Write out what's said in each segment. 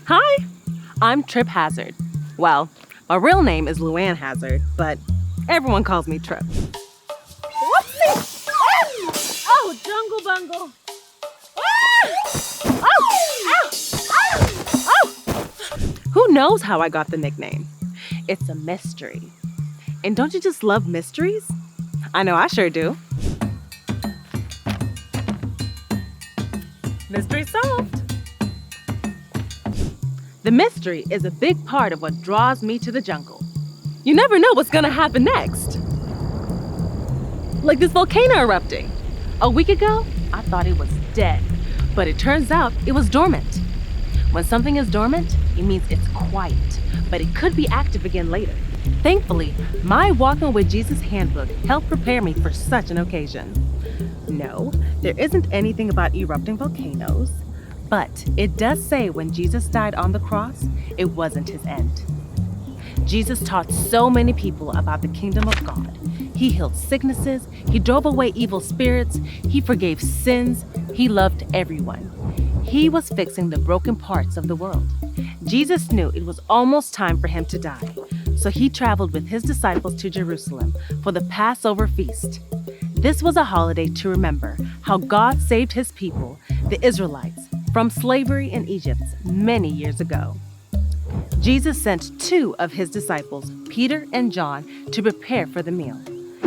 Hi, I'm Trip Hazard. Well, my real name is Luann Hazard, but everyone calls me Trip. Whoopsie! Oh, jungle bungle! Ah! Oh! Ow! Oh! Who knows how I got the nickname? It's a mystery. And don't you just love mysteries? I know I sure do. Mystery solved. The mystery is a big part of what draws me to the jungle. You never know what's gonna happen next. Like this volcano erupting. A week ago, I thought it was dead, but it turns out it was dormant. When something is dormant, it means it's quiet, but it could be active again later. Thankfully, my Walking with Jesus handbook helped prepare me for such an occasion. No, there isn't anything about erupting volcanoes, but it does say when Jesus died on the cross, it wasn't his end. Jesus taught so many people about the kingdom of God. He healed sicknesses, he drove away evil spirits, he forgave sins, he loved everyone. He was fixing the broken parts of the world. Jesus knew it was almost time for him to die, so he traveled with his disciples to Jerusalem for the Passover feast. This was a holiday to remember how God saved his people, the Israelites, from slavery in Egypt many years ago. Jesus sent two of his disciples, Peter and John, to prepare for the meal.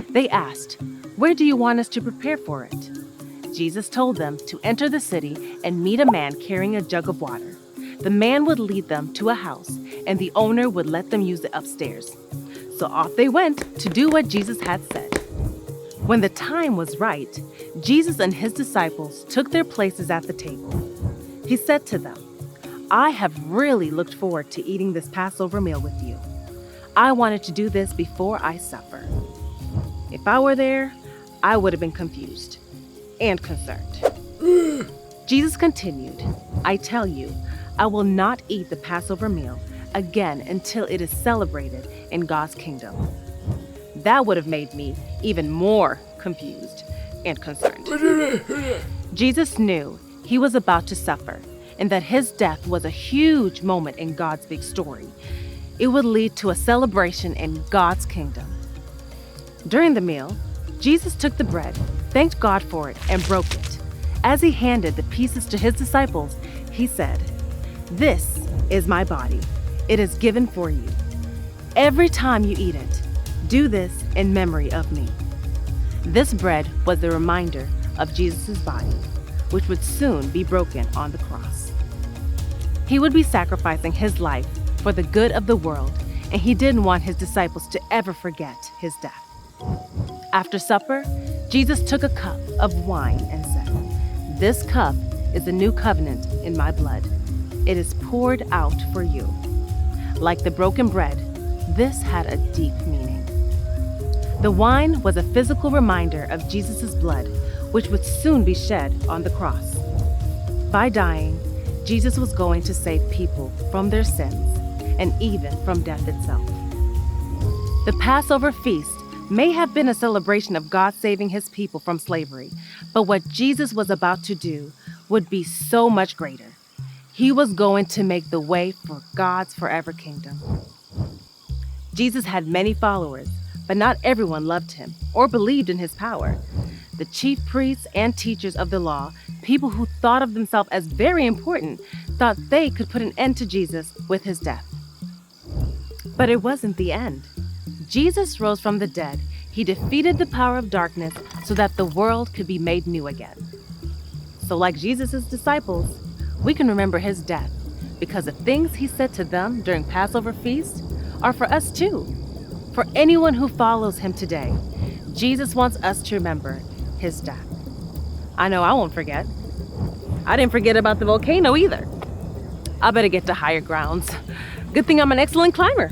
They asked, "Where do you want us to prepare for it?" Jesus told them to enter the city and meet a man carrying a jug of water. The man would lead them to a house, and the owner would let them use it upstairs. So off they went to do what Jesus had said. When the time was right, Jesus and his disciples took their places at the table. He said to them, "I have really looked forward to eating this Passover meal with you. I wanted to do this before I suffer." If I were there, I would have been confused and concerned. Jesus continued, "I tell you, I will not eat the Passover meal again until it is celebrated in God's kingdom." That would have made me even more confused and concerned. Jesus knew he was about to suffer and that his death was a huge moment in God's big story. It would lead to a celebration in God's kingdom. During the meal, Jesus took the bread, thanked God for it, and broke it. As he handed the pieces to his disciples, he said, "This is my body. It is given for you. Every time you eat it, do this in memory of me." This bread was the reminder of Jesus' body, which would soon be broken on the cross. He would be sacrificing his life for the good of the world, and he didn't want his disciples to ever forget his death. After supper, Jesus took a cup of wine and said, "This cup is the new covenant in my blood. It is poured out for you." Like the broken bread, this had a deep meaning. The wine was a physical reminder of Jesus' blood, which would soon be shed on the cross. By dying, Jesus was going to save people from their sins and even from death itself. The Passover feast may have been a celebration of God saving his people from slavery, but what Jesus was about to do would be so much greater. He was going to make the way for God's forever kingdom. Jesus had many followers, but not everyone loved him or believed in his power. The chief priests and teachers of the law, people who thought of themselves as very important, thought they could put an end to Jesus with his death. But it wasn't the end. Jesus rose from the dead. He defeated the power of darkness so that the world could be made new again. So like Jesus' disciples, we can remember his death because the things he said to them during Passover feast are for us too. For anyone who follows him today, Jesus wants us to remember his death. I know I won't forget. I didn't forget about the volcano either. I better get to higher grounds. Good thing I'm an excellent climber.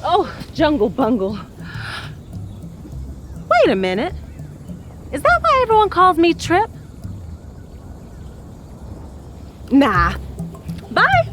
Oh, jungle bungle. Wait a minute. Is that why everyone calls me Trip? Nah. Bye.